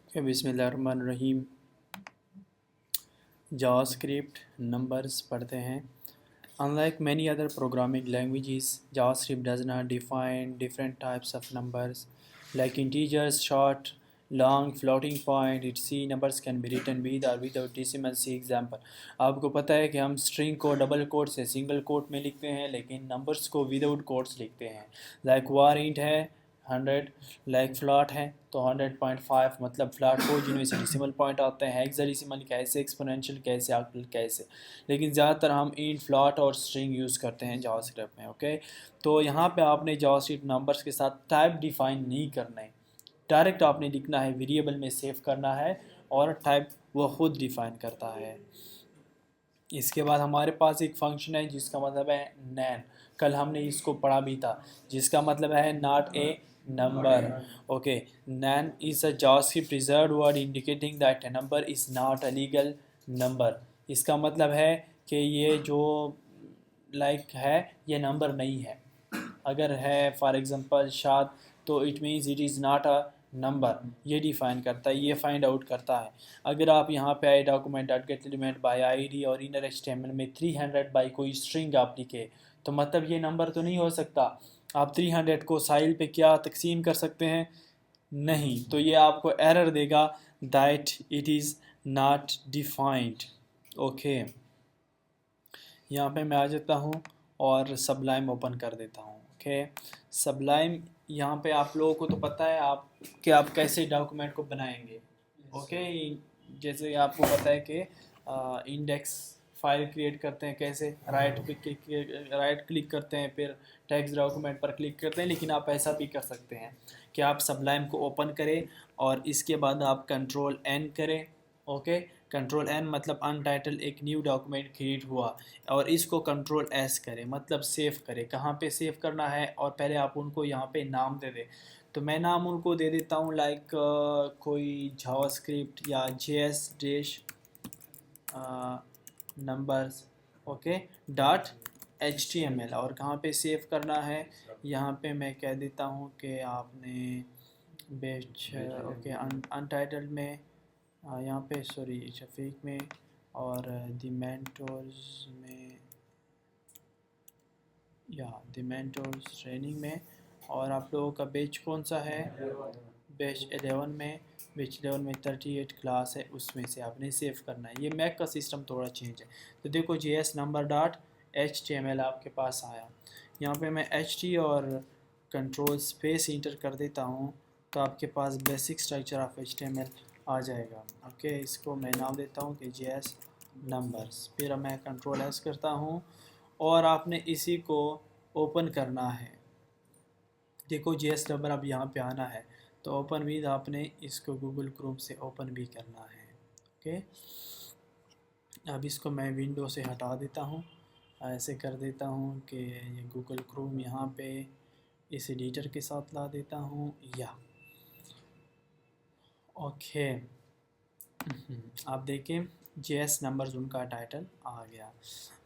बिस्मिल्लाहिर्रहमानिर्रहीम। JavaScript numbers पढ़ते हैं। Unlike many other programming languages, JavaScript does not define different types of numbers like integers, short, long, floating point, etc. Numbers can be written with or without decimal. See example. आपको पता है कि हम string को double coat से single quote में लिखते हैं, लेकिन नंबर्स को विदाउट कोट्स लिखते हैं। लाइक वार इंट है 100, लाइक फ्लॉट है तो 100.5 मतलब फ्लॉट को जिनमें से डेसिमल पॉइंट आते हैं, हेक्साडेसिमल कैसे, एक्सपोनेंशियल कैसे, ऑक्टल कैसे। लेकिन ज़्यादातर हम इंट, फ्लॉट और स्ट्रिंग यूज़ करते हैं जावास्क्रिप्ट में। ओके, तो यहाँ पे आपने जावास्क्रिप्ट नंबर्स के साथ टाइप डिफाइन नहीं करना है, डायरेक्ट आपने लिखना है, वेरिएबल में सेव करना है और टाइप वो खुद डिफाइन करता है। इसके बाद हमारे पास एक फंक्शन है जिसका मतलब है नैन। कल हमने इसको पढ़ा भी था, जिसका मतलब है not a number. Okay, NaN is a JavaScript reserved word indicating that a number is not a legal number. इसका मतलब है कि ये जो लाइक है ये नंबर नहीं है। अगर है फॉर एग्जांपल शाद, तो it means it is not a number, ये डिफाइन करता है, ये फाइंड आउट करता है। अगर आप यहाँ पे आए document dot gate element by ID और इनर एचटीएमएल में 300 बाई कोई स्ट्रिंग आप लिखे, तो मतलब ये नंबर तो नहीं हो सकता। आप 300 को साइल पे क्या तकसीम कर सकते हैं? नहीं, तो ये आपको एरर देगा that it is not defined. Okay, यहाँ पे मैं आ जाता हूँ और सबलाइम ओपन कर देता हूँ। ओके, सबलाइम यहाँ पे आप लोगों को तो पता है आप कि आप कैसे डॉक्यूमेंट को बनाएंगे। ओके, जैसे आपको पता है कि इंडेक्स फाइल क्रिएट करते हैं कैसे, राइट क्लिक करते हैं, फिर टेक्स्ट डॉक्यूमेंट पर क्लिक करते हैं। लेकिन आप ऐसा भी कर सकते हैं कि आप सबलाइम को ओपन करें और इसके बाद आप कंट्रोल एन करें। ओके, कंट्रोल एन मतलब अनटाइटल एक न्यू डॉक्यूमेंट क्रिएट हुआ, और इसको कंट्रोल एस करें मतलब सेव करें। कहाँ पे सेव करना है, और पहले आप उनको यहाँ पे नाम दे दें। तो मैं नाम उनको दे देता हूँ लाइक कोई जावास्क्रिप्ट या JS dash numbers. Okay, dot HTML. और कहाँ पे सेव करना है, यहाँ पे मैं कह देता हूँ कि आपने बेच ओके अनटाइटल्ड में, यहाँ पे सॉरी शफीक में, और द मेंटोर्स में या द मेंटोर्स ट्रेनिंग में। और आप लोगों का बेच कौन सा है? बेच 11 में। बेच 11 में 38 क्लास है, उसमें से आपने सेव करना है। ये मैक का सिस्टम थोड़ा चेंज है। तो देखो जेएस नंबर डॉट एचटीएमएल आपके पास आया। यहाँ पे मैं एचटी और कंट्रोल स्पेस इंटर कर देता हूँ, तो आपके पास बेसिक स्ट्रक्चर ऑफ एचटीएमएल आ जाएगा। ओके, इसको मैं नाम देता हूँ कि जेएस नंबर्स। फिर मैं कंट्रोल एस करता हूँ और आपने इसी को ओपन करना है। देखो जेएस नंबर अब यहाँ पे आना है, तो ओपन विद आपने इसको गूगल क्रोम से ओपन भी करना है। ओके, अब इसको मैं विंडो से हटा देता हूँ, ऐसे कर देता हूँ कि ये गूगल क्रोम यहाँ पे इस एडिटर के साथ ला देता हूँ या ओके। आप देखें जेएस नंबर्स उनका टाइटल आ गया।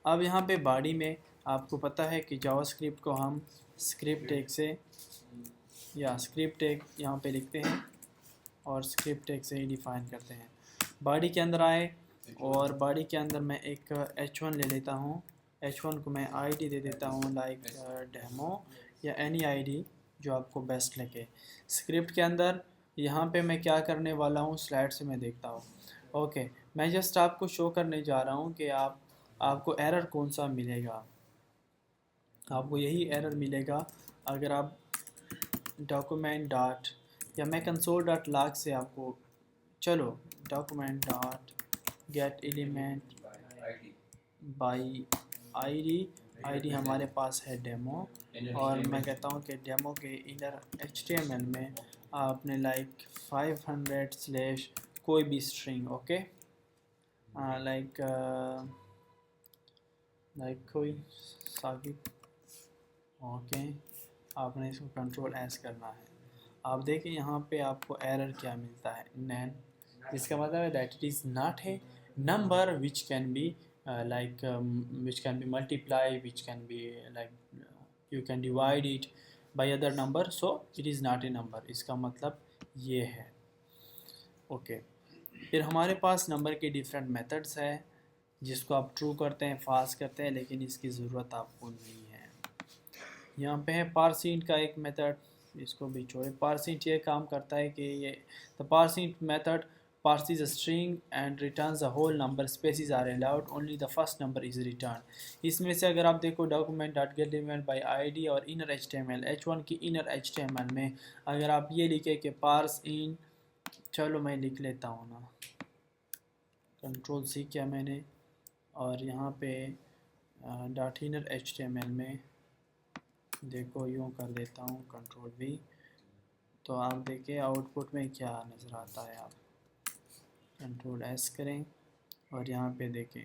अब यहाँ पे बॉडी में आपको पता है कि जावास्क्रिप्ट को हम स्क्रिप्ट टैग से या स्क्रिप्ट टैग यहाँ पे लिखते हैं और स्क्रिप्ट टैग से ही डिफाइन करते हैं। बॉडी के अंदर आए और बॉडी के अंदर मैं एक h1 ले लेता हूँ। h1 को मैं आईडी दे देता हूँ लाइक डेमो या एनी आईडी जो आपको बेस्ट लगे। स्क्रिप्ट के अंदर यहाँ पे मैं क्या करने वाला हूँ, स्लाइड से मैं देखता हूँ। ओके, मैं जस्ट आपको शो करने जा रहा हूँ कि आपको एरर कौन सा मिलेगा। आपको यही एरर मिलेगा अगर आप डॉक्यूमेंट डॉट या मैं कंसोल डॉट लॉग से आपको, चलो document dot gate element by ID हमारे पास है डेमो, और मैं कहता हूँ कि डेमो के इनर एचटीएमएल में आपने लाइक 500 स्लैश कोई भी स्ट्रिंग। ओके, लाइक कोई साकिब। ओके, आपने इसको कंट्रोल एस करना है। आप देखें यहाँ पे आपको एरर क्या मिलता है, नैन, जिसका मतलब है दैट इट इज़ नॉट है number which can be which can be multiply, which can be you can divide it by other number, so it is not a number। इसका मतलब ये है। ओके, फिर हमारे पास नंबर के डिफरेंट मेथड्स है जिसको आप ट्रू करते हैं, फास्ट करते हैं, लेकिन इसकी ज़रूरत आपको नहीं है। यहाँ पे है पार्सिंट का एक मेथड, इसको भी छोड़े। पार्सिंट ये काम करता है कि ये the parseInt method parses a string and returns a whole number, spaces are allowed, only the first number is returned। इसमें से अगर आप देखो document.getElement by id और inner html, h1 की inner html में अगर आप ये लिखे कि parse in, चलो मैं लिख लेता हूँ ना, कंट्रोल सी किया मैंने और यहाँ पे डॉट इनर html में देखो यूँ कर देता हूँ कंट्रोल वी, तो आप देखिए आउटपुट में क्या नज़र आता है। आप कंट्रोल एस करें और यहाँ पे देखें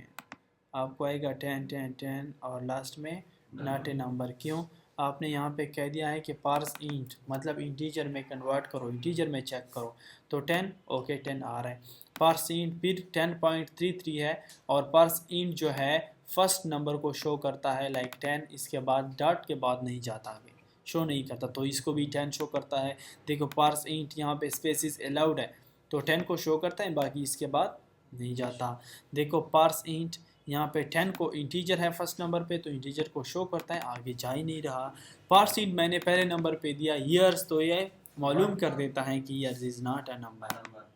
आपको आएगा 10 10 10 और लास्ट में नॉट ए नंबर। क्यों? आपने यहाँ पे कह दिया है कि पार्स इंट, मतलब इंटीजर में कन्वर्ट करो, इंटीजर में चेक करो, तो 10 ओके 10 आ रहा है। पार्स इंट फिर 10.33 है और पार्स इंट जो है फर्स्ट नंबर को शो करता है लाइक 10, इसके बाद डॉट के बाद नहीं जाता, आगे शो नहीं करता, तो इसको भी 10 शो करता है। देखो पार्स इंट यहाँ पे स्पेसिस अलाउड है तो 10 को शो करता है, बाकी इसके बाद नहीं जाता। देखो पार्स इंट यहाँ पे 10 को इंटीजर है फर्स्ट नंबर पे तो इंटीजर को शो करता है, आगे जा ही नहीं रहा। पार्स इंट मैंने पहले नंबर पे दिया ईयर्स, तो ये मालूम कर देता है कि years is not a number.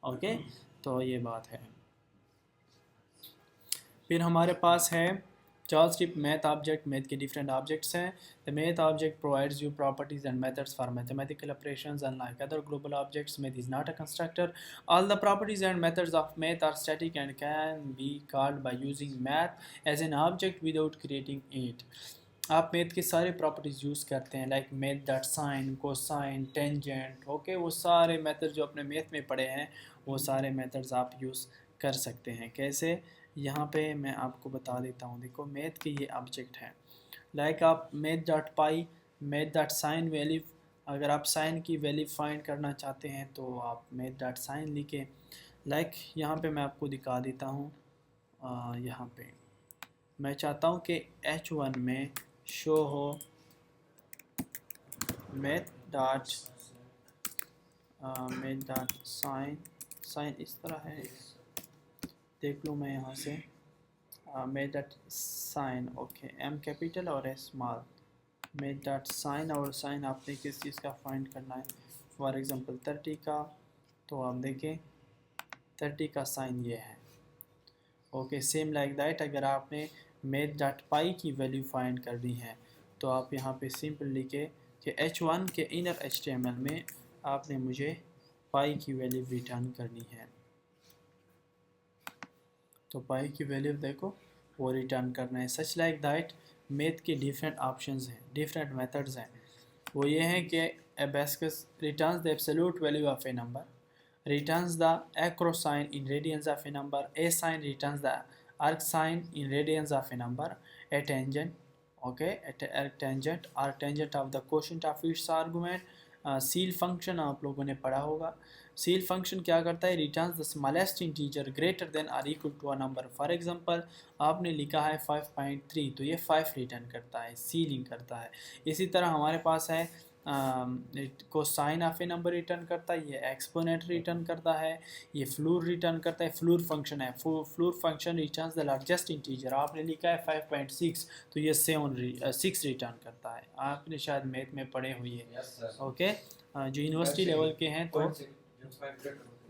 Okay, तो ये बात है। फिर हमारे पास है JavaScript मैथ ऑब्जेक्ट। मैथ के डिफरेंट ऑब्जेक्ट्स हैं। The math object provides you properties and methods for mathematical operations unlike other global objects. Math is not a constructor. All the properties and methods of math are static and can be called by using math as an object without creating it. आप math के सारे properties use करते हैं like math dot sine, cosine, tangent. Okay, वो सारे method जो अपने math में पढ़े हैं वो सारे मेथड्स आप यूज़ कर सकते हैं। कैसे? यहाँ पे मैं आपको बता देता हूँ। देखो मैथ के ये ऑब्जेक्ट हैं लाइक आप मैथ डॉट पाई, मैथ डॉट साइन वैल्यू, अगर आप साइन की वैल्यू फाइंड करना चाहते हैं तो आप मैथ डॉट साइन लिखें। लाइक यहाँ पे मैं आपको दिखा देता हूँ। यहाँ पे मैं चाहता हूँ कि H1 में शो हो मैथ डॉट साइन, साइन इस तरह है, देख लो मैं यहाँ से math dot sign, okay M capital और S small, math dot sign, और साइन आपने किस चीज़ का फाइंड करना है, फॉर एग्जांपल 30 का, तो आप देखें 30 का साइन ये है। ओके, सेम लाइक दैट अगर आपने मैथ डॉट पाई की वैल्यू फाइंड करनी है तो आप यहाँ पे सिंपल लिखे कि H1 के इनर HTML में आपने मुझे पाई की वैल्यू रिटर्न करनी है, तो पाई की वैल्यू देखो वो रिटर्न करना है। सच लाइक दैट मैथ के डिफरेंट ऑप्शंस हैं, डिफरेंट मेथड्स हैं। वो ये हैं कि abs returns the absolute value of a number, returns the acro sign in radians of a number, a sign returns the arc sign in radians of a number, a tangent, okay, a tangent or tangent of the quotient of its argument। seal function आप लोगों ने पढ़ा होगा। seal function क्या करता है? returns the smallest integer greater than or equal to a number। for example आपने लिखा है 5.3 तो ये 5 रिटर्न करता है, सीलिंग करता है। इसी तरह हमारे पास है cosine of a number return करता है, ये एक्सपोनेंट रिटर्न करता है, ये फ्लूर रिटर्न करता है, फ्लूर फंक्शन है, floor function returns the largest integer. आपने लिखा है 5.6 तो ये 6 रिटर्न करता है। आपने शायद मैथ में पढ़े हुए हैं, ओके, जो यूनिवर्सिटी लेवल के हैं तो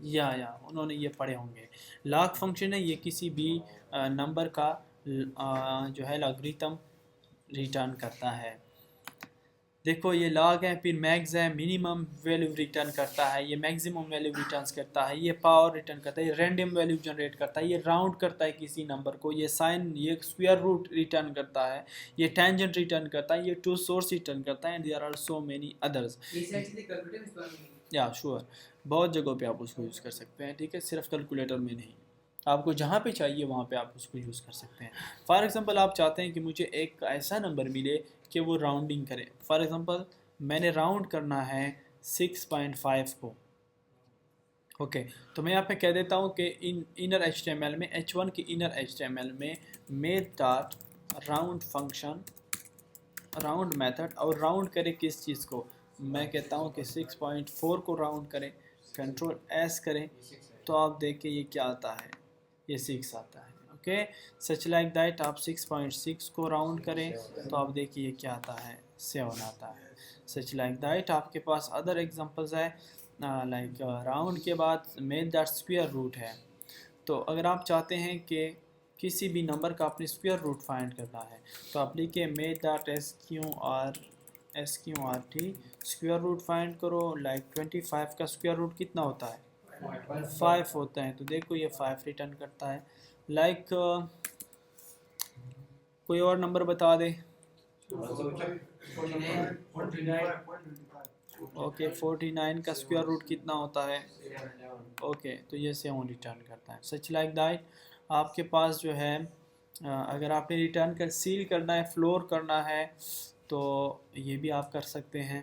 या उन्होंने ये पढ़े होंगे। लॉग फंक्शन है, ये किसी भी नंबर का जो है लॉगरिथम रिटर्न करता है। देखो ये लॉग है, फिर मैक्स है, मिनिमम वैल्यू रिटर्न करता है, ये मैक्सिमम वैल्यू रिटर्न करता है, ये पावर रिटर्न करता है, ये रैंडम वैल्यू जनरेट करता है, ये राउंड करता है किसी नंबर को, ये साइन, ये स्क्वायर रूट रिटर्न करता है, ये टेंजेंट रिटर्न करता है, ये टू सोर्स रिटर्न करता है, and there are so many others. या श्योर, बहुत जगहों पे आप उसको यूज़ कर सकते हैं, ठीक है, सिर्फ कैलकुलेटर में नहीं, आपको जहाँ पे चाहिए वहाँ पे आप उसको यूज़ कर सकते हैं। फॉर एग्जांपल आप चाहते हैं कि मुझे एक ऐसा नंबर मिले कि वो राउंडिंग करे। फॉर एग्जांपल मैंने राउंड करना है 6.5 को, ओके, तो मैं यहाँ पे कह देता हूँ कि इनर HTML में H1 की इनर HTML में math dot round function, round method, और राउंड करे किस चीज़ को, मैं कहता हूँ कि 6.4 को राउंड करें, कंट्रोल एस करें तो आप देखें ये क्या आता है, ये 6 आता है। ओके, सच लाइक दैट आप 6.6 को राउंड करें तो आप देखिए ये क्या आता है, 7 आता है। सच लाइक दैट आपके पास अदर एग्जांपल्स है, लाइक राउंड के बाद मेक दैट स्क्वायर रूट है। तो अगर आप चाहते हैं कि किसी भी नंबर का अपने स्क्वायर रूट फाइंड करना है तो आप लिखिए make that S Q R T square root find करो। लाइक 25 का स्क्वायर रूट कितना होता है, 5 होता है। तो देखो ये 5 रिटर्न करता है। लाइक कोई और नंबर बता दे। ओके, 49 का स्क्वायर रूट कितना होता है, ओके तो ये 7 रिटर्न करता है। सच लाइक दैट आपके पास जो है अगर आपने रिटर्न कर सील करना है, फ्लोर करना है तो ये भी आप कर सकते हैं।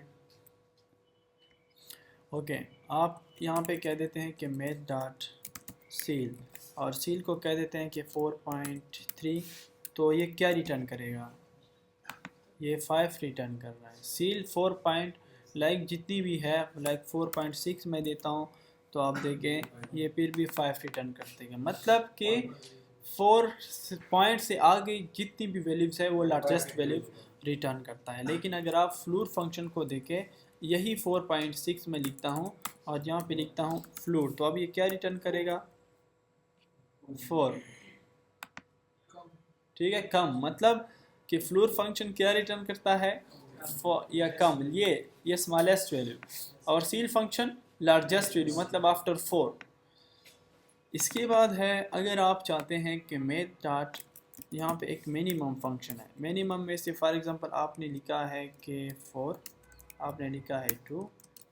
ओके, आप यहाँ पे कह देते हैं कि मेक डॉट सील और सील को कह देते हैं कि 4.3। तो ये क्या रिटर्न करेगा, ये 5 रिटर्न कर रहा है। सील 4 लाइक जितनी भी है, लाइक 4.6 मैं देता हूँ तो आप देखें ये फिर भी 5 रिटर्न कर देगा। मतलब कि 4 पॉइंट से आगे जितनी भी वैल्यूज है वो लार्जेस्ट वैल्यू रिटर्न करता है। लेकिन अगर आप फ्लूर फंक्शन को देखें, यही 4.6 में लिखता हूँ और यहाँ पे लिखता हूँ फ्लूर, तो अब ये क्या रिटर्न करेगा, 4। ठीक है, कम, मतलब कि फ्लोर फंक्शन क्या रिटर्न करता है, या कम, ये स्मॉलेस्ट वैल्यू, और सील फंक्शन लार्जेस्ट वैल्यू मतलब आफ्टर 4। इसके बाद है अगर आप चाहते हैं कि मेक डॉट, यहाँ पे एक मिनिमम फंक्शन है। मिनिमम में से फॉर एग्जांपल आपने लिखा है कि 4, आपने लिखा है 2,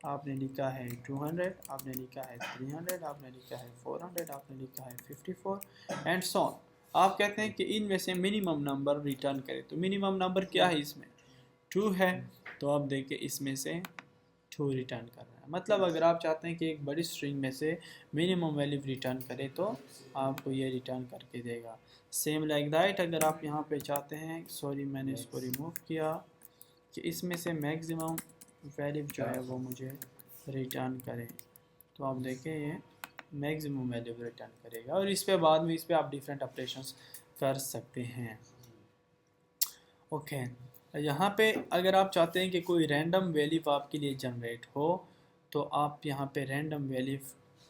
आपने लिखा है 200, आपने लिखा है 300, आपने लिखा है 400, आपने लिखा है 54 एंड सो ऑन। आप कहते हैं कि इनमें से मिनिमम नंबर रिटर्न करें। तो मिनिमम नंबर क्या है, इसमें 2 है, तो आप देखिए इसमें से 2 रिटर्न कर रहा है। मतलब अगर आप चाहते हैं कि एक बड़ी स्ट्रिंग में से मिनिमम वैल्यू रिटर्न करे तो आपको ये रिटर्न करके देगा। सेम लाइक दैट अगर आप यहाँ पे चाहते हैं, सॉरी मैंने इसको रिमूव किया, कि इसमें से मैक्सिमम वैल्यू जो है वो मुझे रिटर्न करें, तो आप देखें ये मैक्सिमम वैल्यू रिटर्न करेगा। और इस पे बाद में इस पे आप डिफरेंट ऑपरेशंस कर सकते हैं। ओके, यहाँ पे अगर आप चाहते हैं कि कोई रैंडम वैल्यू आपके लिए जनरेट हो तो आप यहाँ पे रैंडम वैल्यू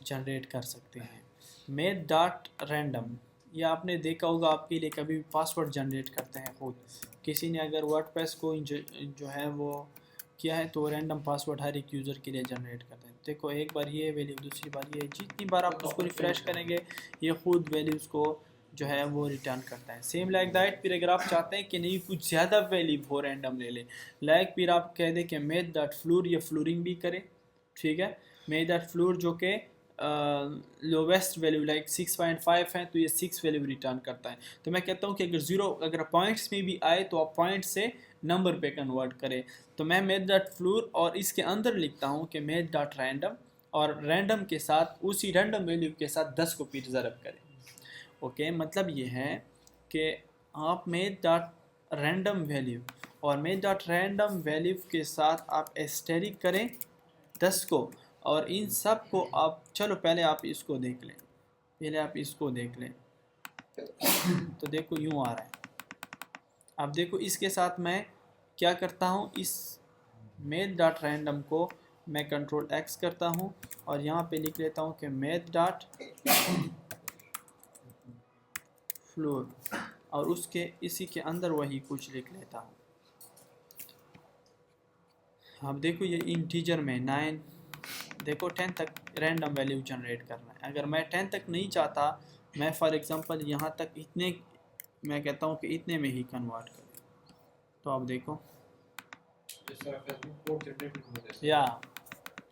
जनरेट कर सकते हैं। मेक डॉट रैंडम, ये आपने देखा होगा आपके लिए कभी पासवर्ड जनरेट करते हैं खुद। किसी ने अगर वर्डप्रेस को जो है वो किया है तो रैंडम पासवर्ड हर एक यूज़र के लिए जनरेट करते हैं। देखो एक बार ये वैल्यू, दूसरी बार ये, जितनी बार आप उसको रिफ़्रेश करेंगे ये खुद वैल्यूज़ को जो है वो रिटर्न करता है। सेम लाइक दैट फिर अगर आप चाहते हैं कि नहीं कुछ ज़्यादा वैल्यू हो रैंडम ले ले, लाइक फिर आप कह दें कि मेक दैट फ्लोर, या फ्लोरिंग भी करे, ठीक है। मेक दैट फ्लोर जो कि लोवेस्ट वैल्यू लाइक 6.5 है तो ये 6 वैल्यू रिटर्न करता है। तो मैं कहता हूँ कि अगर 0 अगर पॉइंट्स में भी आए तो आप पॉइंट से नंबर पे कन्वर्ट करें। तो मैं मेक डॉट फ्लोर और इसके अंदर लिखता हूँ कि मेक डॉट रैंडम, और रैंडम के साथ उसी रैंडम वैल्यू के साथ 10 को फिर ज़रब करें। ओके, मतलब ये है कि आप मेक डॉट रैंडम वैल्यू और मेक डॉट रैंडम वैल्यू के साथ आप एस्टेरिक करें 10 को, और इन सब को आप, चलो पहले आप इसको देख लें, पहले आप इसको देख लें। तो देखो यूँ आ रहा है। अब देखो इसके साथ मैं क्या करता हूँ, इस मेथ डॉट रैंडम को मैं कंट्रोल एक्स करता हूँ और यहाँ पे लिख लेता हूँ कि मेथ डॉट फ्लोर, और उसके इसी के अंदर वही कुछ लिख लेता हूँ। अब देखो ये इंटीजर में 9, देखो 10 तक रैंडम वैल्यू जनरेट करना है। अगर मैं 10 तक नहीं चाहता, मैं फॉर एग्जांपल यहाँ तक इतने, मैं कहता हूँ कि इतने में ही कन्वर्ट करें, तो आप देखो या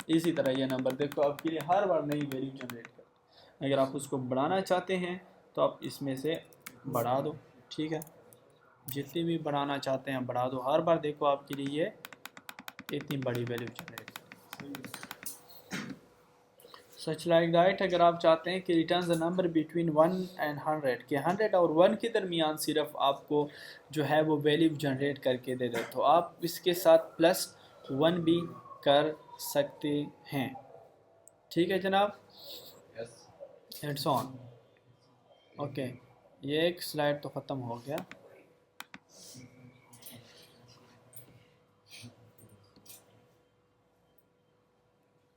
इसी तरह ये नंबर देखो आपके लिए हर बार नई वैल्यू जनरेट कर। अगर आप उसको बढ़ाना चाहते हैं तो आप इसमें से बढ़ा दो, ठीक है, जितनी भी बढ़ाना चाहते हैं बढ़ा दो। हर बार देखो आपके लिए ये इतनी बड़ी वैल्यू जनरेट कर। सच लाइक दैट अगर आप चाहते हैं कि return the number between 1 and 100, कि 100 और 1 के दरमियान सिर्फ आपको जो है वो वैल्यू जनरेट करके दे दे, तो आप इसके साथ +1 भी कर सकते हैं, ठीक है जनाब, Yes. It's on. ओके, ये एक स्लाइड तो ख़त्म हो गया।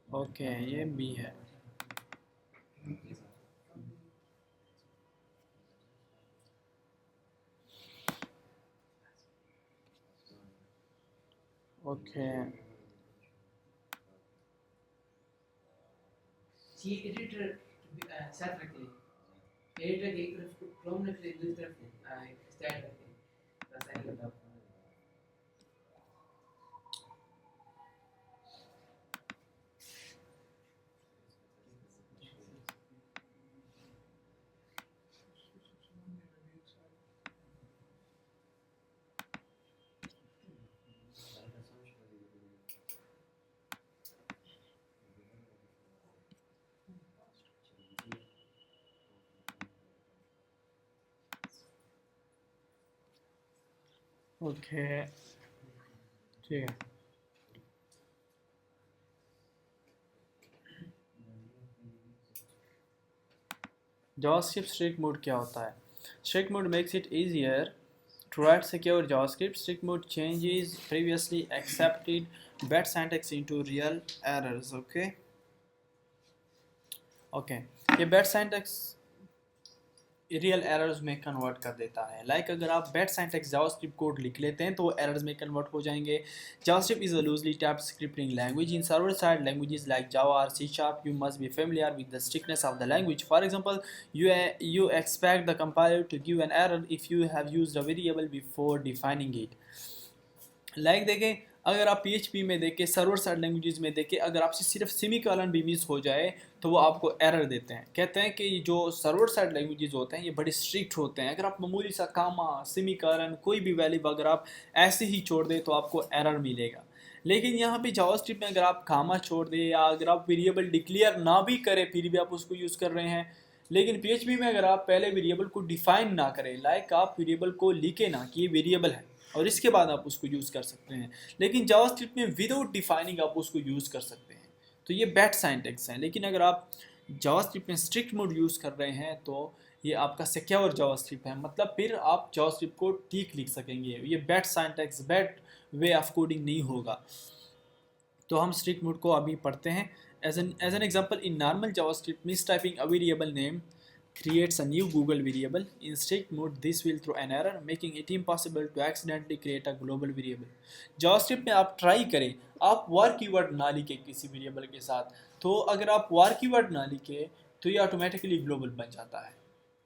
ओके, ये बी है। ओके, सी एडिटर साथ रख ले, एडिटर की एक तरफ क्रोम रख ले, दूसरी तरफ स्टार्ट रख ले, बस ऐसे करता। ओके, ठीक है। जावास्क्रिप्ट स्ट्रिक्ट मोड क्या होता है? Strict mode makes it easier to write secure JavaScript. Strict mode changes previously accepted bad syntax into real errors. Okay, ये bad syntax रियल एरर्स में कन्वर्ट कर देता है। लाइक अगर आप बैड सिंटैक्स जावास्क्रिप्ट कोड लिख लेते हैं तो वो एरर्स में कन्वर्ट हो जाएंगे। JavaScript is a loosely typed scripting language in server side languages like Java और C sharp you must be familiar with the strictness of the language. For example you expect the compiler to give an error if you have used a variable before defining it। Like देखें, अगर आप PHP में देखें, server side languages में देखें, अगर आपसे सिर्फ सेमीकोलन भी मिस हो जाए तो वो आपको एरर देते हैं। कहते हैं कि जो सर्वर साइड लैंग्वेजेस होते हैं ये बड़े स्ट्रिक्ट होते हैं। अगर आप मामूली सा कामा, सेमीकोलन, कोई भी वैल्यू अगर आप ऐसे ही छोड़ दें तो आपको एरर मिलेगा। लेकिन यहाँ पे जावास्क्रिप्ट में अगर आप कामा छोड़ दें या अगर आप वेरिएबल डिक्लेयर ना भी करें फिर भी आप उसको यूज़ कर रहे हैं। लेकिन PHP में अगर आप पहले वेरिएबल को डिफाइन ना करें, लाइक आप वेरिएबल को लिखे ना कि ये वेरिएबल है और इसके बाद आप उसको यूज़ कर सकते हैं। लेकिन जावास्क्रिप्ट में विदाउट डिफाइनिंग आप उसको यूज़ कर सकते हैं। तो ये बैड सिंटैक्स हैं। लेकिन अगर आप जावास्क्रिप्ट में स्ट्रिक्ट मोड यूज़ कर रहे हैं तो ये आपका सिक्योर जावास्क्रिप्ट है, मतलब फिर आप जावास्क्रिप्ट को ठीक लिख सकेंगे। ये bad syntax, bad way of coding नहीं होगा। तो हम स्ट्रिक्ट मोड को अभी पढ़ते हैं। As an example, in normal JavaScript mistyping a variable name creates a new Google variable. In strict mode, this will throw an error, making it impossible to accidentally create a global variable. JavaScript में आप try करें, आप var keyword ना लिखें किसी variable के साथ, तो अगर आप var कीवर्ड ना लिखें तो ये ऑटोमेटिकली ग्लोबल बन जाता है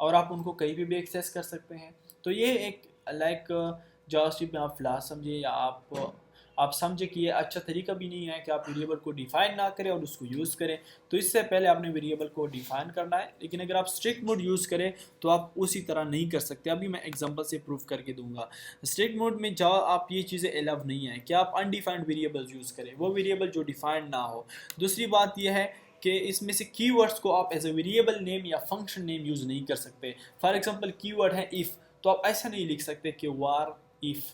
और आप उनको कहीं भी एक्सेस कर सकते हैं। तो ये एक लाइक JavaScript में आप फ्लॉ समझे या आप समझे कि ये अच्छा तरीका भी नहीं है कि आप वेरिएबल को डिफाइन ना करें और उसको यूज़ करें। तो इससे पहले आपने वेरिएबल को डिफाइन करना है। लेकिन अगर आप स्ट्रिक्ट मोड यूज़ करें तो आप उसी तरह नहीं कर सकते। अभी मैं एग्जांपल से प्रूफ करके दूंगा। स्ट्रिक्ट मोड में जाओ, आप ये चीज़ें अलाउ नहीं है कि आप अनडिफाइंड वेरिएबल्स यूज़ करें, वो वेरिएबल जो डिफाइंड ना हो। दूसरी बात यह है कि इसमें से कीवर्ड्स को आप एज ए वेरिएबल नेम या फंक्शन नेम यूज़ नहीं कर सकते। फॉर एग्जांपल कीवर्ड है इफ़, तो आप ऐसा नहीं लिख सकते कि वार इफ़,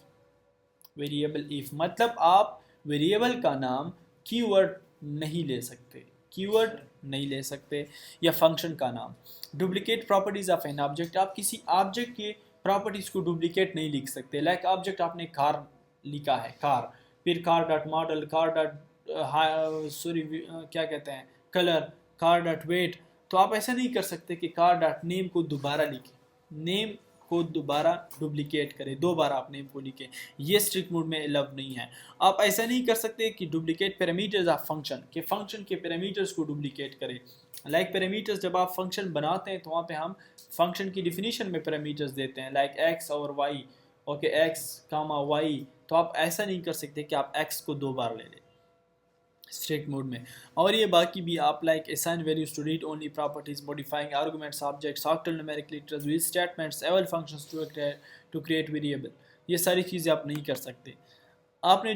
वेरिएबल इफ़, मतलब आप वेरिएबल का नाम कीवर्ड नहीं ले सकते, कीवर्ड नहीं ले सकते, या फंक्शन का नाम। Duplicate properties of an object, आप किसी ऑब्जेक्ट के प्रॉपर्टीज को डुप्लीकेट नहीं लिख सकते। लाइक ऑब्जेक्ट आपने कार लिखा है, कार, फिर car dot model, car dot sorry क्या कहते हैं कलर, कार डॉट वेट, तो आप ऐसा नहीं कर सकते कि कार डॉट नेम को दोबारा लिखें, नेम को दोबारा डुप्लीकेट करें, दो बार आप नेम को लिखें, ये स्ट्रिक्ट मोड में अलाउ नहीं है। आप ऐसा नहीं कर सकते कि डुप्लीकेट पैरामीटर्स ऑफ फंक्शन, के फंक्शन के पैरामीटर्स को डुप्लीकेट करें। लाइक पैरामीटर्स जब आप फंक्शन बनाते हैं तो वहाँ पे हम फंक्शन की डिफिनीशन में पैरामीटर्स देते हैं, लाइक एक्स और Y. Okay, x comma y, तो आप ऐसा नहीं कर सकते कि आप एक्स को दो बार ले लें स्ट्रिक्ट मोड में। और ये बाकी भी आप like assign values to read only properties, modifying arguments, objects, octal numeric literals, with statements, eval functions to create variable, ये सारी चीज़ें आप नहीं कर सकते। आपने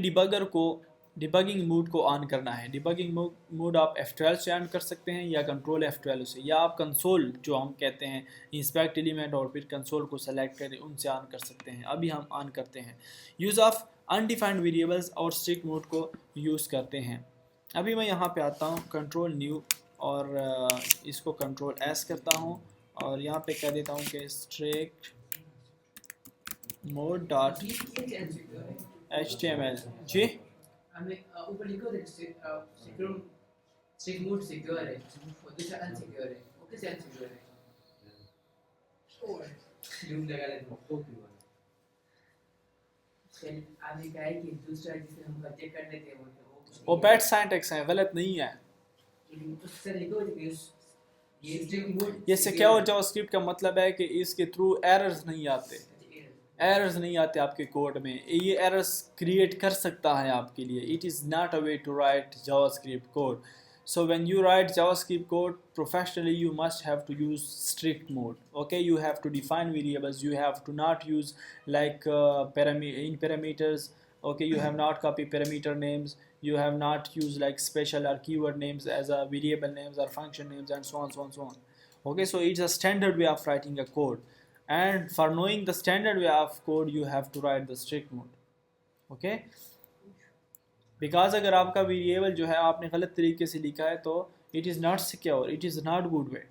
डिबगिंग मोड को ऑन करना है। डिबगिंग मोड आप F12 से ऑन कर सकते हैं या कंट्रोल F12 से, या आप कंसोल जो हम कहते हैं इंस्पेक्ट एलिमेंट और फिर कंसोल को सेलेक्ट करें, उनसे ऑन कर सकते हैं। अभी हम ऑन करते हैं। यूज़ ऑफ अनडिफाइंड वेरिएबल्स और स्ट्रिक्ट मोड को यूज़ करते हैं। अभी मैं यहाँ पे आता हूँ, कंट्रोल न्यू और इसको कंट्रोल एस करता हूँ और यहाँ पे कह देता हूँ कि strict mode डॉट HTML। जी हमें ऊपर लिखो स्ट्रिक्ट मोड सिक्योर है और दूसरा अनसिक्योर है, वो कैसे अनसिक्योर है? लूप लगा लेते हैं। आपने कहा है कि दूसरा जिसे हम चेक कर लेते हैं वो बैड सिंटैक्स है, गलत नहीं है। उससे लिखो कि ये स्ट्रिक्ट मोड ये सिक्योर जावास्क्रिप्ट का मतलब है कि इसके थ्रू एरर्स नहीं आते, एरर्स नहीं आते आपके कोड में। ये एरर्स क्रिएट कर सकता है आपके लिए। It is not a way to write JavaScript code. So when you write JavaScript code professionally, you must have to use strict mode. Okay, you have to define variables. You have to not use like in parameters. Okay, you have not copy parameter names. You have not used like special or keyword names as a variable names or function names and so on, so on, so on. Okay, so it's a standard way of writing a code. And for knowing the standard way of code, you have to write the strict mode. Okay. Because अगर आपका variable जो है आपने गलत तरीके से लिखा है तो it is not secure, it is not good way.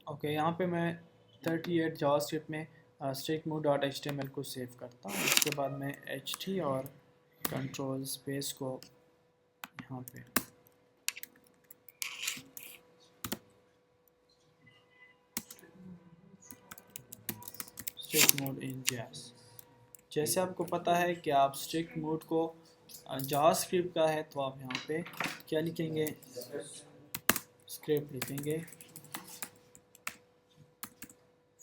Okay, यहाँ पे मैं 38 जावास्क्रिप्ट में strict mode डॉट HTML को सेव करता हूँ। इसके बाद मैं HT और कंट्रोल स्पेस को यहाँ पे strict mode in JS। जैसे आपको पता है कि आप strict mode को जावास्क्रिप्ट का है तो आप यहाँ पे क्या लिखेंगे, स्क्रिप्ट लिखेंगे।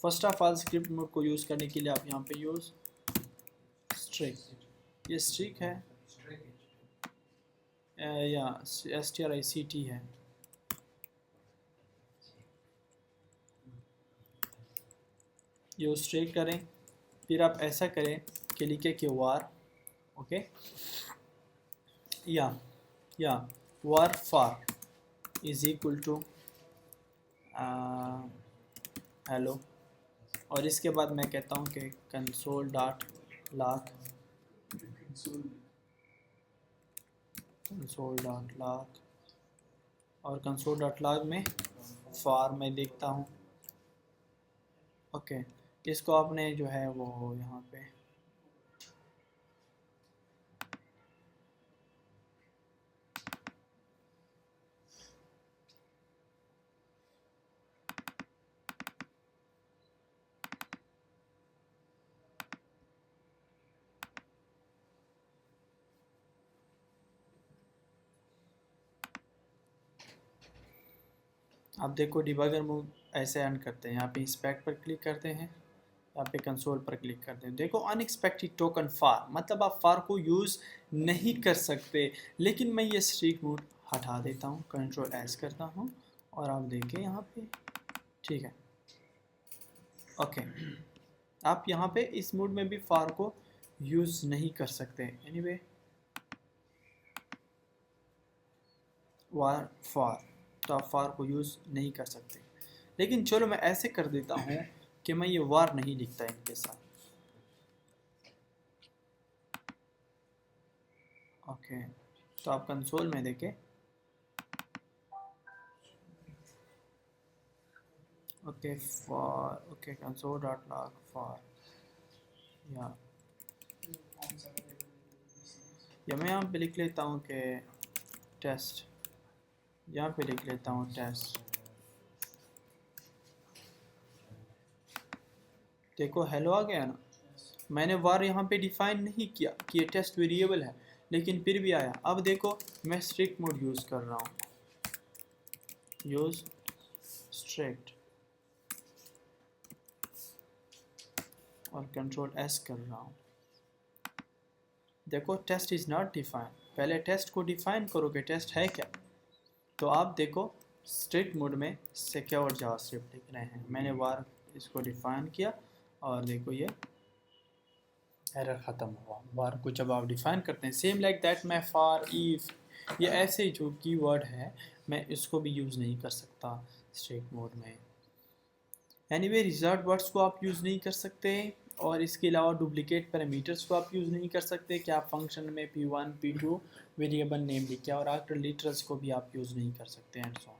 First of all script mode को यूज़ करने के लिए आप यहाँ पे यूज़ स्ट्रिक, ये स्ट्रिक है या STRICT है। यूज़ स्ट्रिक करें, फिर आप ऐसा करें कि लिखे कि वार, ओके, या var far is equal to hello, और इसके बाद मैं कहता हूँ कि कंसोल डॉट लॉग और कंसोल डॉट लॉग में फार मैं देखता हूँ। ओके, इसको आपने जो है वो यहाँ पे आप देखो डिबगर मूव ऐसे रन करते हैं। यहाँ पे इंस्पेक्ट पर क्लिक करते हैं, यहाँ पे कंसोल पर क्लिक करते हैं। देखो अनएक्सपेक्टेड टोकन फार, मतलब आप फार को यूज़ नहीं कर सकते। लेकिन मैं ये स्ट्रिक मोड हटा देता हूँ, कंट्रोल एस करता हूँ और आप देखें यहाँ पे, ठीक है। ओके, आप यहाँ पे इस मोड में भी फार को यूज़ नहीं कर सकते। एनीवे वार फार, तो आप फार को यूज़ नहीं कर सकते। लेकिन चलो मैं ऐसे कर देता हूँ कि मैं ये वार नहीं लिखता इनके साथ। ओके, तो आप कंसोल में देखें, okay for, okay console dot log for, या मैं यहाँ पे लिख लेता हूँ कि टेस्ट, यहाँ पे लिख लेता हूँ टेस्ट। देखो हेलो आ गया ना, मैंने वार यहाँ पे डिफाइन नहीं किया कि ये टेस्ट वेरिएबल है, लेकिन फिर भी आया। अब देखो मैं स्ट्रिक्ट मोड यूज़ कर रहा हूँ, यूज़ स्ट्रिक्ट और कंट्रोल एस कर रहा हूँ। देखो टेस्ट इज़ नॉट डिफाइन, पहले टेस्ट को डिफाइन करो कि टेस्ट है क्या। तो आप देखो स्ट्रिक्ट मोड में सिक्योर जावास्क्रिप्ट लिख रहे हैं, मैंने वार इसको डिफाइन किया और देखो ये एरर ख़त्म हुआ। वार को जब आप डिफाइन करते हैं, सेम लाइक दैट मैं फार, इफ, ये ऐसे जो कीवर्ड है मैं इसको भी यूज़ नहीं कर सकता स्ट्रिक्ट मोड में। एनीवे रिजर्व वर्ड्स को आप यूज़ नहीं कर सकते और इसके अलावा डुप्लीकेट पैरामीटर्स को आप यूज़ नहीं कर सकते कि आप फंक्शन में P1 P2 वेरिएबल नेम लिखे और आफ्टर लिटरल्स को भी आप यूज़ नहीं कर सकते and so on.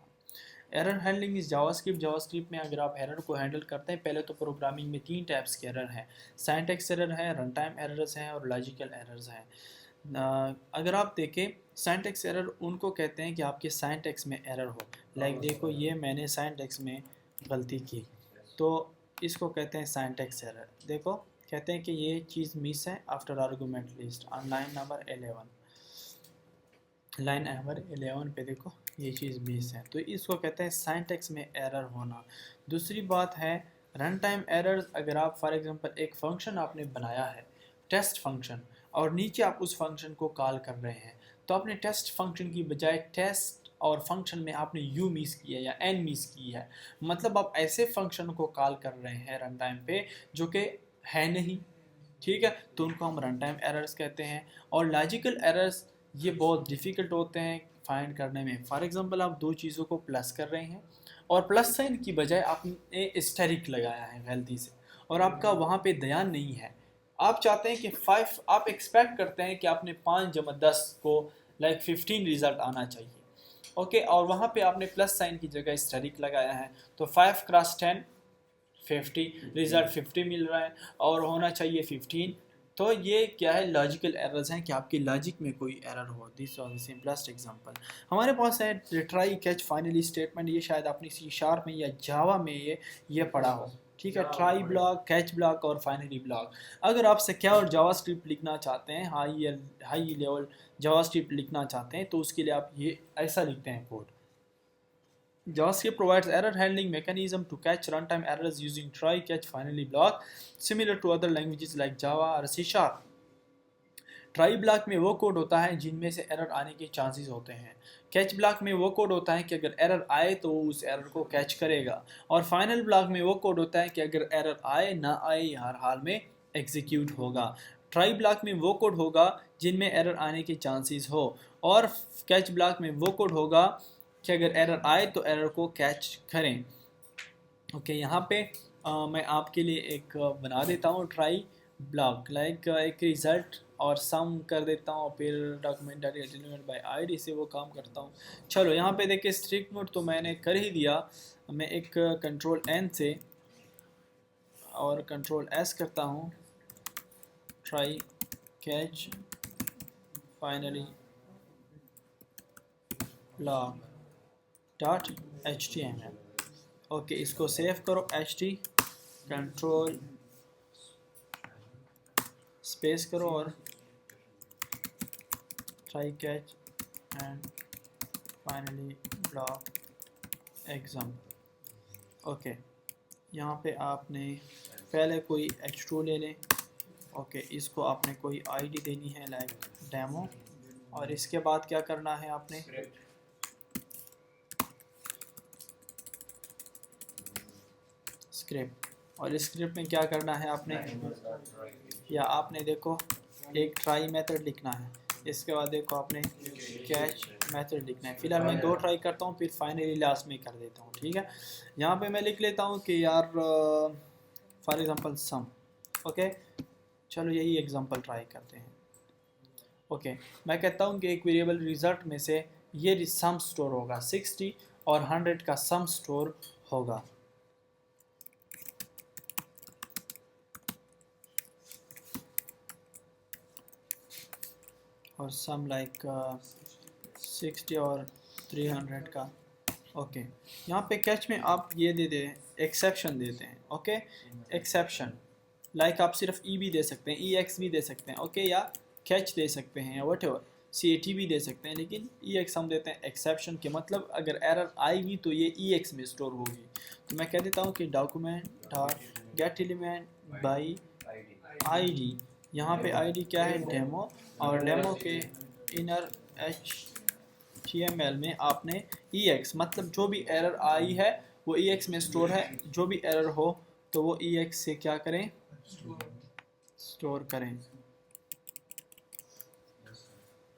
Error handling इस जावास्क्रिप्ट में अगर आप एरर को हैंडल करते हैं, पहले तो प्रोग्रामिंग में 3 टाइप्स के एरर हैं, सिंटैक्स एरर है, रन टाइम एरर्स हैं और लॉजिकल एरर्स हैं। अगर आप देखें सिंटैक्स एरर उनको कहते हैं कि आपके सिंटैक्स में एरर हो, लाइक देखो ये मैंने सिंटैक्स में गलती की तो इसको कहते हैं सिंटैक्स एरर। देखो कहते हैं कि ये चीज़ मिस है after argument list on line number 11, line number 11 पे देखो ये चीज़ मिस है, तो इसको कहते हैं सिंटैक्स में एरर होना। दूसरी बात है रन टाइम एरर्स। अगर आप फॉर एग्जांपल एक फंक्शन आपने बनाया है टेस्ट फंक्शन और नीचे आप उस फंक्शन को कॉल कर रहे हैं, तो आपने टेस्ट फंक्शन की बजाय टेस्ट और फंक्शन में आपने यू मिस किया या एन मिस की है, मतलब आप ऐसे फंक्शन को कॉल कर रहे हैं रन टाइम पे जो कि है नहीं, ठीक है, तो उनको हम रन टाइम एरर्स कहते हैं। और लॉजिकल एरर्स ये बहुत डिफ़िकल्ट होते हैं फाइंड करने में। फॉर एग्जांपल आप दो चीज़ों को प्लस कर रहे हैं और प्लस साइन की बजाय आपने एस्टेरिक लगाया है गलती से और आपका वहाँ पे ध्यान नहीं है। आप चाहते हैं कि 5, आप एक्सपेक्ट करते हैं कि आपने 5 जमा 10 को लाइक 15 रिजल्ट आना चाहिए, ओके, और वहाँ पे आपने प्लस साइन की जगह एस्टेरिक लगाया है, तो 5 क्रॉस 10 50, रिजल्ट 50 मिल रहा है और होना चाहिए 15। तो ये क्या है, लॉजिकल एरर्स हैं कि आपकी लॉजिक में कोई एरर हो। This was the simplest example. हमारे पास है रिट्राई कैच फाइनली स्टेटमेंट। ये शायद आपने सी शार्प में या जावा में ये पढ़ा हो, ठीक है, ट्राई ब्लॉक, कैच ब्लॉक और फाइनली ब्लॉक। अगर आप सिक्योर जावास्क्रिप्ट लिखना चाहते हैं, हाई लेवल जावास्क्रिप्ट लिखना चाहते हैं, तो उसके लिए आप ये ऐसा लिखते हैं code. JavaScript provides error handling mechanism to catch runtime errors using try, catch, finally block, similar to other languages like Java or C Sharp. Try block में वो कोड होता है जिनमें से एरर आने के चांसेस होते हैं। कैच ब्लॉक में वो कोड होता है कि अगर एरर आए तो उस एरर को कैच करेगा। और फाइनल ब्लॉक में वो कोड होता है कि अगर एरर आए ना आए हर हाल में एग्जीक्यूट होगा। ट्राई ब्लॉक में वो कोड होगा जिनमें एरर आने के चांसेस हो और कैच ब्लॉक में वो कोड होगा कि अगर एरर आए तो एरर को कैच करें। ओके, यहाँ पे मैं आपके लिए एक बना देता हूँ ट्राई ब्लॉक, लाइक एक रिज़ल्ट और सम कर देता हूँ, फिर डॉक्यूमेंट एलिमेंट बाय आईडी से वो काम करता हूँ। चलो यहाँ पे देखिए स्ट्रिक्ट मोड तो मैंने कर ही दिया। मैं एक कंट्रोल एन से और कंट्रोल एस करता हूँ, try catch finally block dot HTML। Okay, इसको सेव करो, HT कंट्रोल स्पेस करो और try catch and finally block exam. Okay, यहाँ पे आपने पहले कोई H2 ले लें। ओके, इसको आपने कोई आईडी देनी है लाइक डेमो, और इसके बाद क्या करना है आपने स्क्रिप्ट, और इस स्क्रिप्ट में क्या करना है आपने, या आपने देखो एक ट्राई मेथड लिखना है, इसके बाद देखो आपने कैच मेथड लिखना है। फिलहाल मैं 2 ट्राई करता हूँ फिर फाइनली लास्ट में कर देता हूँ, ठीक है। यहाँ पे मैं लिख लेता हूँ कि यार फॉर एग्जांपल सम। ओके, चलो यही एग्जांपल ट्राई करते हैं। ओके, मैं कहता हूँ कि एक वेरिएबल रिजल्ट में से ये सम स्टोर होगा, 60 और 100 का सम स्टोर होगा। और सम लाइक 60 और 300 का। ओके, यहाँ पे कैच में आप ये दे दें, एक्सेप्शन देते हैं। ओके, एक्सेप्शन लाइक आप सिर्फ ई भी दे सकते हैं, EX भी दे सकते हैं, ओके, या कैच दे सकते हैं या वट एवर, CAT भी दे सकते हैं, लेकिन EX हम देते हैं एक्सेप्शन के मतलब अगर एरर आएगी तो ये EX में स्टोर होगी। तो मैं कह देता हूँ कि document dot gate element by ID। यहाँ पे ID क्या है, डेमो, और डेमो के इनर HTML में आपने EX मतलब जो भी एरर आई है वो EX में स्टोर है, जो भी एरर हो तो वो EX से क्या करें, स्टोर करें।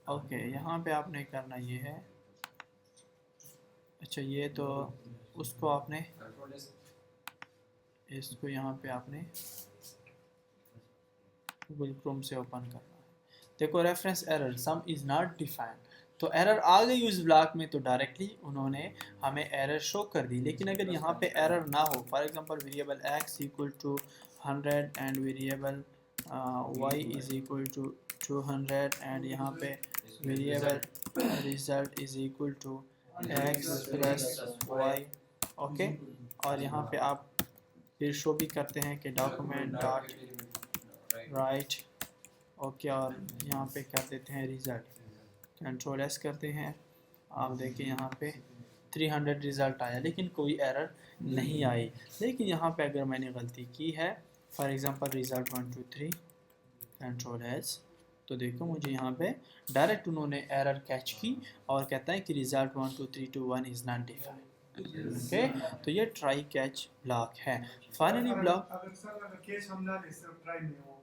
ओके, यहाँ पे आपने करना ये है, अच्छा ये तो उसको आपने इसको यहाँ पे आपने गूगल क्रोम से ओपन करना है। देखो reference error some is not defined, तो एरर आ गई उस ब्लॉक में तो डायरेक्टली उन्होंने हमें एरर शो कर दी। लेकिन अगर यहाँ पे एरर ना हो, for example variable x equal to 100 and variable y is equal to 200 and यहाँ पे variable result is equal to x plus y, okay, और यहाँ पे आप फिर शो भी करते हैं कि डॉक्यूमेंट डॉट राइट, ओके, और यहाँ पे कर देते हैं रिज़ल्ट, कंट्रोल एस करते हैं, आप देखिए यहाँ पे 300 रिज़ल्ट आया लेकिन कोई एरर नहीं आई। लेकिन यहाँ पे अगर मैंने गलती की है, for example result 1 2 3 control S, तो देखो मुझे यहाँ पे डायरेक्ट उन्होंने एरर कैच की और कहता है कि result 1 2 3 2 1 is not defined. Okay, तो ये ट्राई कैच ब्लॉक है। फाइनली ब्लॉक अगर केस हम ना दे सर ट्राई में हो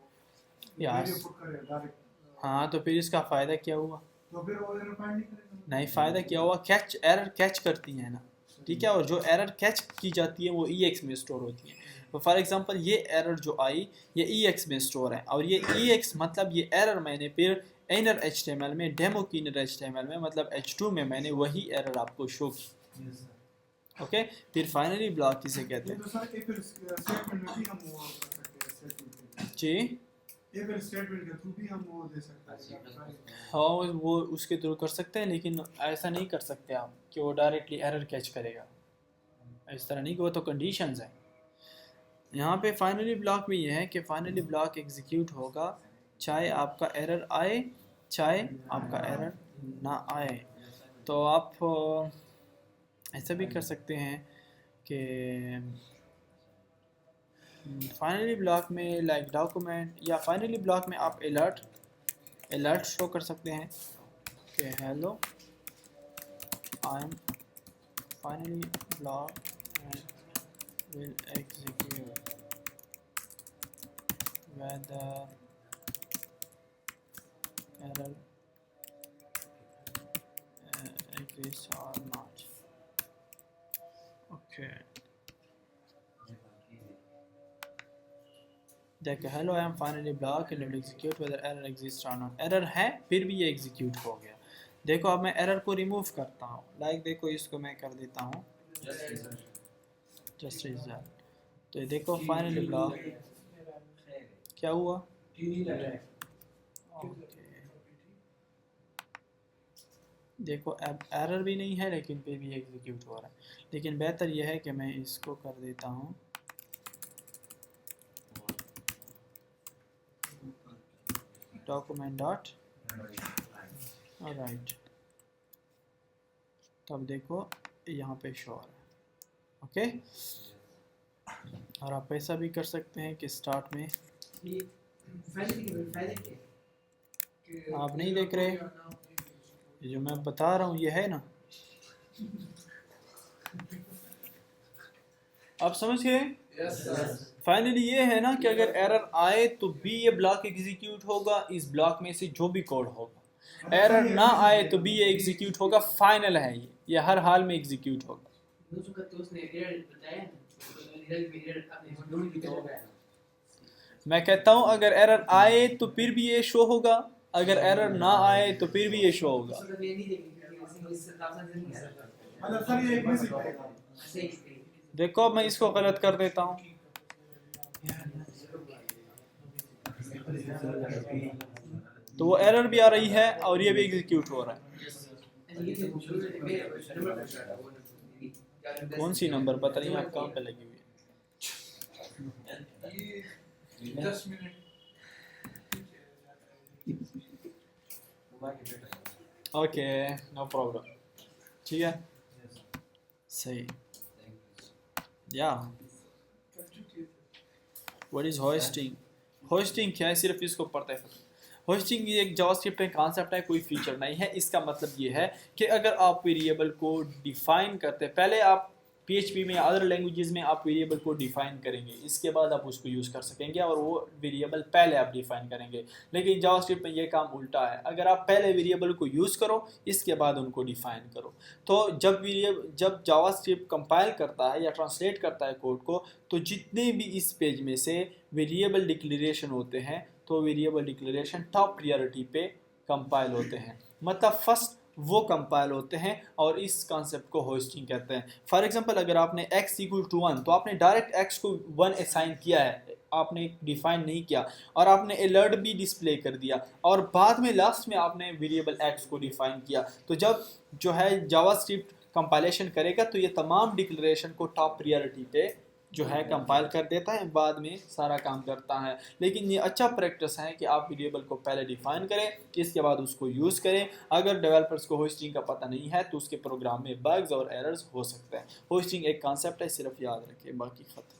यार, पुट करे डायरेक्ट, हाँ, तो फिर इसका फ़ायदा क्या हुआ? तो फिर वो एरर फाइंड नहीं करेगा। नहीं, फ़ायदा क्या हुआ? कैच, एरर कैच करती है ना, ठीक है, और जो एरर कैच की जाती है वो EX में स्टोर होती है। तो फॉर एग्जांपल ये एरर जो आई ये EX में स्टोर है, और ये EX मतलब ये एरर मैंने फिर इनर HTML में, डेमो की इनर HTML में मतलब H2 में मैंने वही एरर आपको शो की। ओके, फिर फाइनली ब्लॉक किसे कहते हैं? तो सर एक स्टेटमेंट में भी हम वो कर सकते हैं स्टेटमेंट जी एक स्टेटमेंट के थ्रू भी हम वो दे सकते हैं। हाँ, वो उसके थ्रू कर सकते हैं, लेकिन ऐसा नहीं कर सकते आप कि वो डायरेक्टली एरर कैच करेगा, इस तरह नहीं, कि वो तो कंडीशंस हैं। यहाँ पे फाइनली ब्लॉक में ये है कि फाइनली ब्लॉक एग्जीक्यूट होगा चाहे आपका एरर आए चाहे आपका एरर ना आए। तो आप ऐसा भी कर सकते हैं कि फाइनली ब्लॉक में लाइक डॉक्यूमेंट, या फाइनली ब्लॉक में आप अलर्ट शो कर सकते हैं कि hello I am finally block and will execute whether error exists or not. Okay, देखो hello I am finally block and will execute whether error exist or not. Error है फिर भी ये एग्जीक्यूट हो गया। देखो अब मैं एरर को रिमूव करता हूँ, लाइक देखो इसको मैं कर देता हूँ जस्ट रिजल्ट, तो ये देखो फाइनली ब्लॉक क्या हुआ? ओके, देखो अब एरर भी नहीं है लेकिन फिर भी एग्जीक्यूट हो रहा है। लेकिन बेहतर यह है कि मैं इसको कर देता हूँ डॉक्यूमेंट डॉट राइट, तब देखो यहाँ पे शो आ रहा है। ओके, और आप ऐसा भी कर सकते हैं कि स्टार्ट में आप नहीं देख रहे, ये जो मैं बता रहा हूँ ये है ना, आप समझ गए? फाइनली ये है ना कि अगर एरर आए तो भी ये ब्लॉक एग्जीक्यूट होगा, इस ब्लॉक में से जो भी कोड होगा। एरर ना आए तो भी ये एग्जीक्यूट होगा, फाइनल है ये हर हाल में एग्जीक्यूट होगा। मैं कहता हूँ अगर एरर आए तो फिर भी ये शो होगा, अगर एरर ना आए तो फिर भी ये शो होगा। देखो अब मैं इसको गलत कर देता हूँ, तो वो एरर भी आ रही है और ये भी एग्जीक्यूट हो रहा है। कौन सी नंबर पता नहीं आप कहाँ पे लगी हुई है। 10 मिनट ओके, नो प्रॉब्लम, ठीक है, सही। या व्हाट इज होस्टिंग? होस्टिंग क्या है, सिर्फ इसको पढ़ते हैं। होस्टिंग ये एक जावास्क्रिप्ट का कॉन्सेप्ट है, कोई फीचर नहीं है। इसका मतलब ये है कि अगर आप वेरिएबल को डिफाइन करते हैं, पहले आप PHP में या अदर लैंग्वेजेस में आप वेरिएबल को डिफाइन करेंगे, इसके बाद आप उसको यूज़ कर सकेंगे, और वो वेरिएबल पहले आप डिफाइन करेंगे। लेकिन जावास्क्रिप्ट में ये काम उल्टा है, अगर आप पहले वेरिएबल को यूज़ करो इसके बाद उनको डिफाइन करो। तो जब जावास्क्रिप्ट कंपाइल करता है या ट्रांसलेट करता है कोड को, तो जितने भी इस पेज में से वेरिएबल डिक्लेरेशन होते हैं तो वेरिएबल डिक्लेरेशन टॉप प्रायोरिटी पे कंपाइल होते हैं, मतलब फर्स्ट वो कंपाइल होते हैं और इस कॉन्सेप्ट को होस्टिंग कहते हैं। फॉर एग्जांपल अगर आपने x इक्वल टू 1 तो आपने डायरेक्ट x को 1 असाइन किया है, आपने डिफाइन नहीं किया, और आपने अलर्ट भी डिस्प्ले कर दिया, और बाद में लास्ट में आपने वेरिएबल x को डिफाइन किया। तो जब जो है जावास्क्रिप्ट कंपाइलेशन करेगा तो ये तमाम डिक्लेरेशन को टॉप प्रायोरिटी पे जो है कंपाइल कर देता है, बाद में सारा काम करता है। लेकिन ये अच्छा प्रैक्टिस है कि आप वेरिएबल को पहले डिफाइन करें, इसके बाद उसको यूज़ करें। अगर डेवलपर्स को होस्टिंग का पता नहीं है तो उसके प्रोग्राम में बग्स और एरर्स हो सकते हैं। होस्टिंग एक कॉन्सेप्ट है, सिर्फ याद रखें, बाकी खत्म।